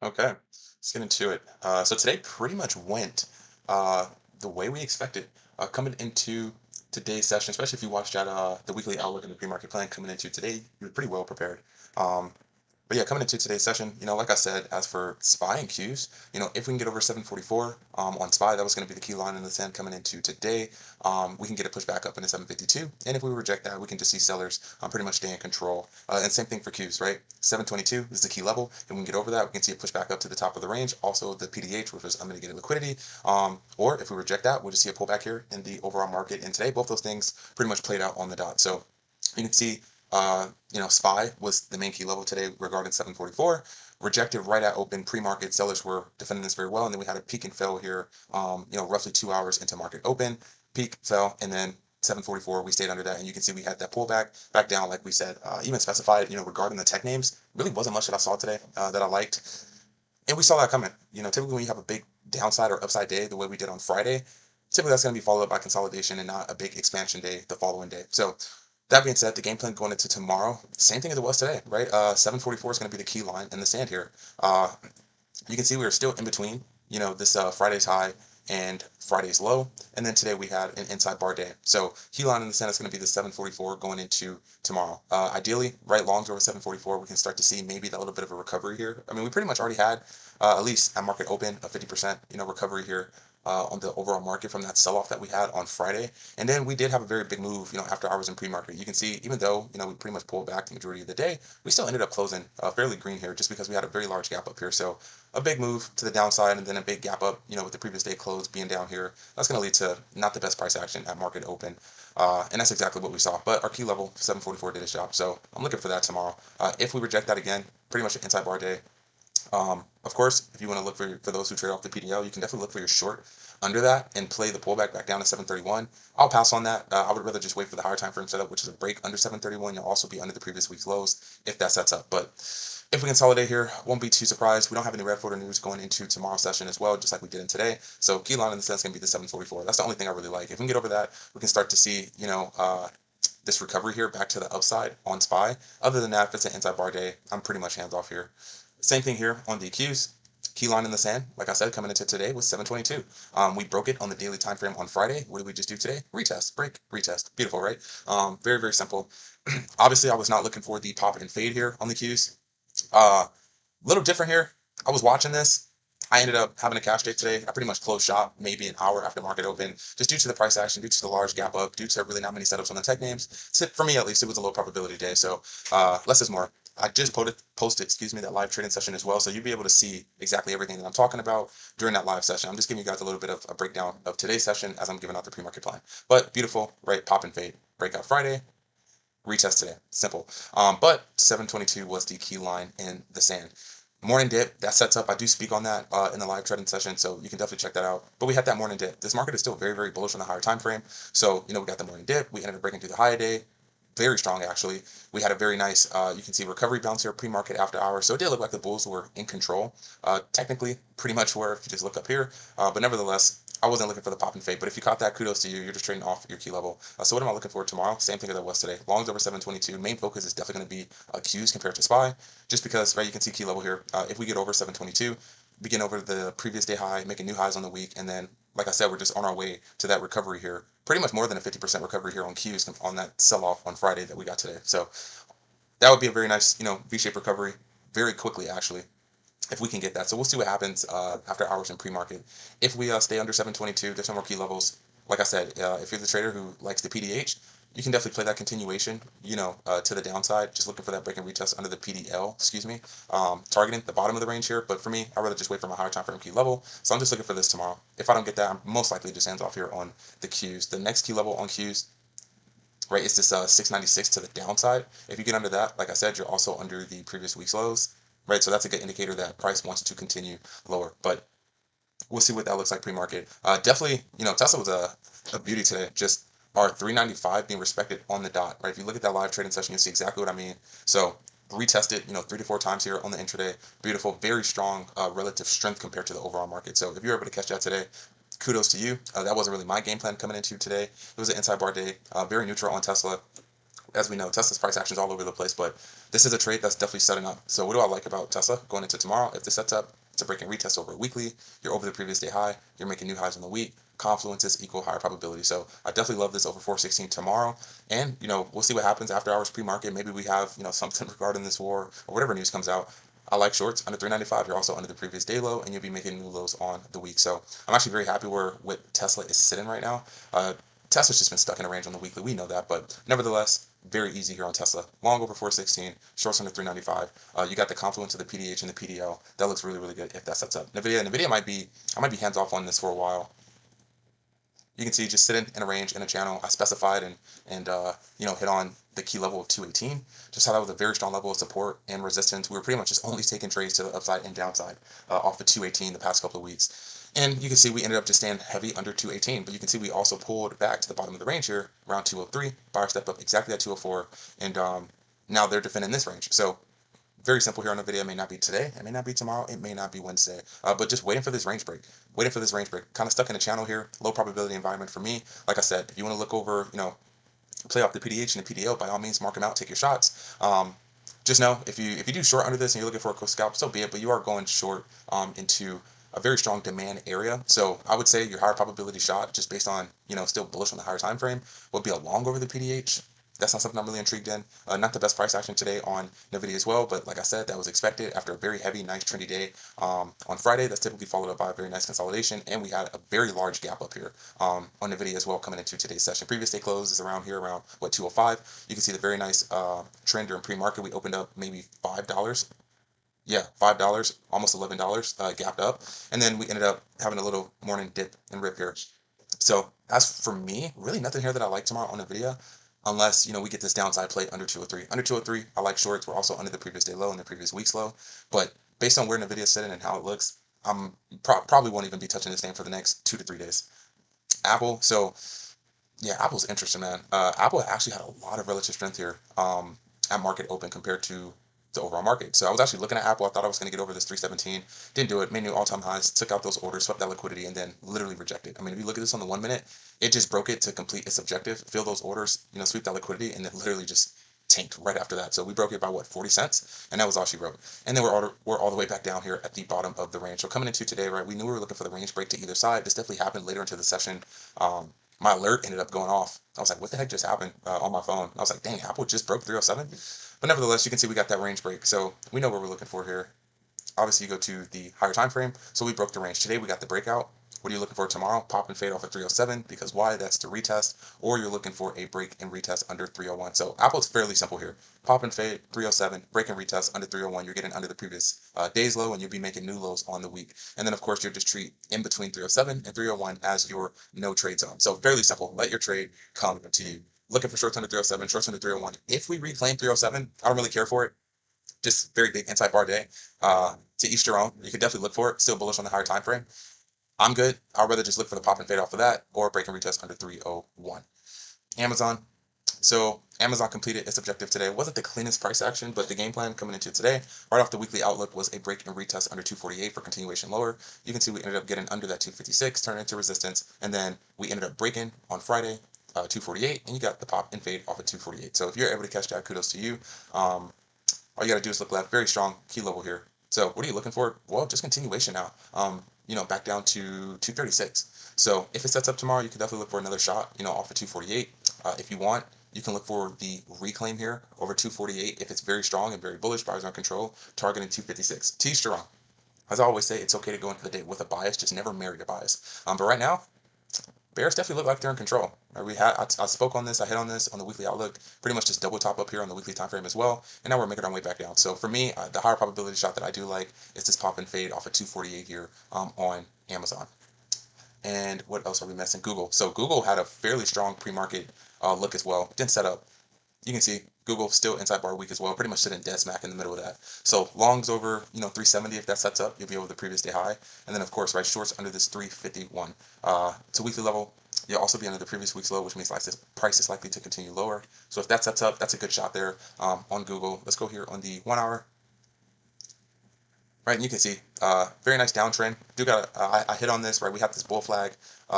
Okay, let's get into it. So today pretty much went uh, the way we expected. Coming into today's session, especially if you watched out the weekly outlook and the pre-market plan coming into today, you're pretty well prepared. Um, but yeah, coming into today's session, like I said, as for SPY and Qs, if we can get over 744 on SPY, that was going to be the key line in the sand coming into today. We can get a push back up into 752, and if we reject that, we can just see sellers pretty much stay in control. And same thing for Qs, right? 722 is the key level. If we can get over that, we can see a push back up to the top of the range. Also, the PDH, which was unmitigated liquidity. Or if we reject that, we'll just see a pullback here in the overall market. And today, both those things pretty much played out on the dot. So you can see SPY was the main key level today regarding 744. Rejected right at open pre-market. Sellers were defending this very well, and then we had a peak and fell here. Roughly 2 hours into market open, peak fell, and then 744 we stayed under that, and you can see we had that pullback back down, like we said. Even specified, regarding the tech names, really wasn't much that I saw today that I liked, and we saw that coming. Typically when you have a big downside or upside day, the way we did on Friday, typically that's going to be followed up by consolidation and not a big expansion day the following day. So that being said, the game plan going into tomorrow, same thing as it was today, right? 744 is going to be the key line in the sand here. Uh, you can see we are still in between, this Friday's high and Friday's low. And then today we had an inside bar day. So key line in the center is going to be the 744 going into tomorrow. Ideally, right longs over 744, we can start to see maybe that little bit of a recovery here. I mean, we pretty much already had, at least at market open, a 50%, recovery here. On the overall market from that sell-off that we had on Friday. And then we did have a very big move, after hours in pre-market. You can see, even though, we pretty much pulled back the majority of the day, we still ended up closing fairly green here just because we had a very large gap up here. So a big move to the downside and then a big gap up, with the previous day close being down here. That's going to lead to not the best price action at market open. And that's exactly what we saw. But our key level, 744, did its job. So I'm looking for that tomorrow. If we reject that again, pretty much an inside bar day. Of course, if you want to look for those who trade off the PDL, you can definitely look for your short under that and play the pullback back down to 731. I'll pass on that. I would rather just wait for the higher time frame setup, which is a break under 731. You'll also be under the previous week's lows if that sets up. But if we consolidate here, won't be too surprised. We don't have any red folder news going into tomorrow's session as well, just like we did in today. So key line in the sense can be the 744. That's the only thing I really like. If we can get over that, we can start to see, this recovery here back to the upside on SPY. Other than that, if it's an inside bar day, I'm pretty much hands off here. Same thing here on DQs. Key line in the sand, like I said, coming into today was 722. We broke it on the daily time frame on Friday. What did we just do today? Retest, break, retest. Beautiful, right? Very, very simple. Obviously, I was not looking for the pop and fade here on the Qs. Little different here. I was watching this. I ended up having a cash day today. I pretty much closed shop maybe an hour after market open, just due to the price action, due to the large gap up, due to really not many setups on the tech names. So for me, at least, it was a low probability day. So less is more. I just posted, that live trading session as well. So you'll be able to see exactly everything that I'm talking about during that live session. I'm just giving you guys a little bit of a breakdown of today's session as I'm giving out the pre-market plan. But beautiful, right? Pop and fade. Breakout Friday, retest today. Simple. But 722 was the key line in the sand. Morning dip, that sets up. I do speak on that in the live trading session, so you can definitely check that out. But we had that morning dip. This market is still very, very bullish on the higher time frame. So, we got the morning dip. We ended up breaking through the high day. Very strong, actually. We had a very nice, you can see recovery bounce here, pre-market, after hours. So it did look like the bulls were in control. Technically, pretty much were if you just look up here. But nevertheless, I wasn't looking for the pop and fade, but if you caught that, kudos to you. You're just trading off your key level. So what am I looking for tomorrow? Same thing as I was today. Longs over 722. Main focus is definitely going to be Qs compared to SPY, just because, right, you can see key level here. If we get over 722, begin over the previous day high, making new highs on the week, and then, like I said, we're just on our way to that recovery here. Pretty much more than a 50% recovery here on Qs on that sell-off on Friday that we got today. So that would be a very nice, V-shaped recovery very quickly, actually, if we can get that. So we'll see what happens after hours in pre-market. If we stay under 722, there's no more key levels. Like I said, if you're the trader who likes the PDH, you can definitely play that continuation, to the downside, just looking for that break and retest under the PDL, targeting the bottom of the range here. But for me, I'd rather just wait for my higher time frame key level. So I'm just looking for this tomorrow. If I don't get that, I'm most likely just hands off here on the Qs. The next key level on Qs, right, is this 696 to the downside. If you get under that, like I said, you're also under the previous week's lows, right? So that's a good indicator that price wants to continue lower. But we'll see what that looks like pre-market. Definitely, Tesla was a beauty today. Just our 395 being respected on the dot, right? If you look at that live trading session, you'll see exactly what I mean. So retested, 3 to 4 times here on the intraday. Beautiful, very strong relative strength compared to the overall market. So if you're able to catch that today, kudos to you. That wasn't really my game plan coming into today. It was an inside bar day, very neutral on Tesla. as we know, Tesla's price action is all over the place, but this is a trade that's definitely setting up. So what do I like about Tesla going into tomorrow? If this sets up, it's a break and retest over a weekly. You're over the previous day high. You're making new highs in the week. Confluences equal higher probability. So I definitely love this over 416 tomorrow. And, we'll see what happens after hours pre-market. Maybe we have, something regarding this war or whatever news comes out. I like shorts under 395. You're also under the previous day low, and you'll be making new lows on the week. So I'm actually very happy where Tesla is sitting right now. Tesla's just been stuck in a range on the weekly. We know that, but nevertheless, very easy here on Tesla. Long over 416, shorts under 395. You got the confluence of the PDH and the PDL. That looks really, really good if that sets up. Nvidia I might be hands off on this for a while. You can see just sitting in a range in a channel I specified and hit on the key level of 218. Just how that was a very strong level of support and resistance. We were pretty much just only taking trades to the upside and downside off of 218 the past couple of weeks. And you can see we ended up just staying heavy under 218, but you can see we also pulled back to the bottom of the range here around 203. Buyer step up exactly at 204, and now they're defending this range. So very simple here on the video. It may not be today, it may not be tomorrow, it may not be Wednesday, but just waiting for this range break. Waiting for this range break. Kind of stuck in a channel here. Low probability environment for me. Like I said, if you want to look over, play off the PDH and the PDL, by all means, mark them out, take your shots. Just know if you do short under this and you're looking for a quick scalp, so be it. But you are going short into a very strong demand area. So I would say your higher probability shot, just based on still bullish on the higher time frame, would be a long over the PDH. That's not something I'm really intrigued in. Not the best price action today on Nvidia as well, but like I said, that was expected after a very heavy, nice, trendy day on Friday. That's typically followed up by a very nice consolidation, and we had a very large gap up here on Nvidia as well coming into today's session. Previous day close is around here, around 205. You can see the very nice trend during pre-market. We opened up maybe $5. Yeah, $5, almost $11, gapped up, and then we ended up having a little morning dip and rip here. So as for me, really nothing here that I like tomorrow on Nvidia, unless we get this downside play under 203. Under 203, I like shorts. We're also under the previous day low and the previous week's low, but based on where Nvidia is sitting and how it looks, I'm probably won't even be touching this thing for the next 2 to 3 days. Apple, so yeah, Apple's interesting, man. Apple actually had a lot of relative strength here at market open compared to the overall market. So I was actually looking at Apple. I thought I was going to get over this 317. Didn't do it. Made new all-time highs. Took out those orders, swept that liquidity, and then literally rejected. I mean, if you look at this on the 1 minute, it just broke it to complete its objective. Fill those orders, sweep that liquidity, and then literally just tanked right after that. So we broke it by what, 40 cents, and that was all she wrote. And then we're all the way back down here at the bottom of the range. So coming into today, right, we knew we were looking for the range break to either side. This definitely happened later into the session. My alert ended up going off. I was like, what the heck just happened on my phone? I was like, dang, Apple just broke 307. But nevertheless, you can see we got that range break. So we know what we're looking for here. Obviously, you go to the higher time frame. So we broke the range. Today, we got the breakout. What are you looking for tomorrow? Pop and fade off at 307, because why? That's the retest. Or you're looking for a break and retest under 301. So Apple's fairly simple here. Pop and fade, 307, break and retest under 301. You're getting under the previous day's low, and you'll be making new lows on the week. And then, of course, you'll just treat in between 307 and 301 as your no trade zone. So fairly simple. Let your trade come to you. Looking for shorts under 307, shorts under 301. If we reclaim 307, I don't really care for it. Just very big inside bar day. To each your own. You could definitely look for it. Still bullish on the higher time frame. I'm good. I'd rather just look for the pop and fade off of that or break and retest under 301. Amazon. So Amazon completed its objective today. It wasn't the cleanest price action, but the game plan coming into today, right off the weekly outlook, was a break and retest under 248 for continuation lower. You can see we ended up getting under that 256, turning into resistance, and then we ended up breaking on Friday, 248, and you got the pop and fade off at 248. So if you're able to catch that, kudos to you. All you got to do is look left. Very strong key level here. So what are you looking for? Well, just continuation now. Back down to 236. So if it sets up tomorrow, you can definitely look for another shot, off of 248. If you want, you can look for the reclaim here over 248. If it's very strong and very bullish, buyers are in control, targeting 256. T strong. As I always say, it's okay to go into the day with a bias, just never marry a bias. But right now, bears definitely look like they're in control. I spoke on this, I hit on this on the weekly outlook, pretty much just double top up here on the weekly time frame as well, and now we're making our way back down. So for me, the higher probability shot that I do like is this pop and fade off of 248 here on Amazon. And what else are we missing? Google. So Google had a fairly strong pre-market look as well. Didn't set up. You can see Google still inside bar week as well, pretty much sitting dead smack in the middle of that. So longs over 370. If that sets up, you'll be over the previous day high, and then of course right shorts under this 351 to weekly level. You'll also be under the previous week's low, which means like this price is likely to continue lower. So if that sets up, that's a good shot there on Google. Let's go here on the 1 hour. right? And you can see, very nice downtrend. Do got I hit on this, right? We have this bull flag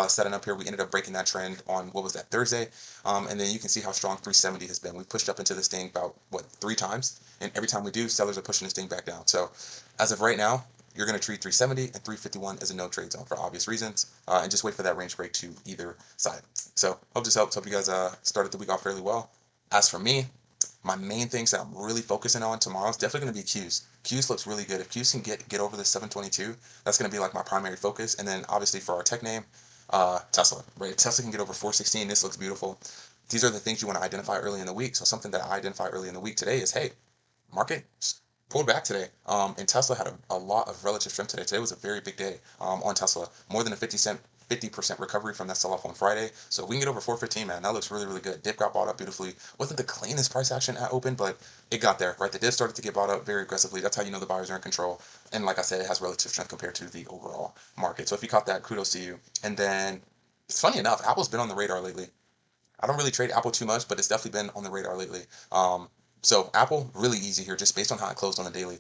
setting up here. We ended up breaking that trend on, what was that, Thursday? And then you can see how strong 370 has been. We pushed up into this thing about, what, 3 times? And every time we do, sellers are pushing this thing back down. So as of right now, you're going to treat 370 and 351 as a no trade zone for obvious reasons, and just wait for that range break to either side. So hope this helps. Hope you guys started the week off fairly well. As for me, my main things that I'm really focusing on tomorrow is definitely going to be Qs. Qs looks really good. If Qs can get over the 722, that's going to be like my primary focus. And then obviously for our tech name, Tesla, right? If Tesla can get over 416, this looks beautiful. These are the things you want to identify early in the week. So something that I identify early in the week today is, hey, market pulled back today. And Tesla had a lot of relative strength today. Today was a very big day on Tesla. More than a 50% recovery from that sell-off on Friday. So if we can get over 415, man, that looks really, really good. Dip got bought up beautifully. Wasn't the cleanest price action at open, but it got there, right? The dip started to get bought up very aggressively. That's how you know the buyers are in control. And like I said, it has relative strength compared to the overall market. So if you caught that, kudos to you. And then, funny enough, Apple's been on the radar lately. I don't really trade Apple too much, but it's definitely been on the radar lately. So Apple, really easy here, just based on how it closed on the daily.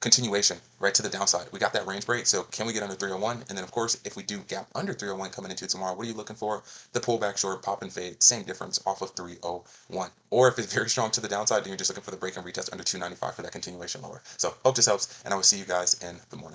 Continuation, right, to the downside. We got that range break, so can we get under 301? And then, of course, if we do gap under 301 coming into tomorrow, what are you looking for? The pullback short, pop and fade, same difference off of 301. Or if it's very strong to the downside, then you're just looking for the break and retest under 295 for that continuation lower. So hope this helps, and I will see you guys in the morning.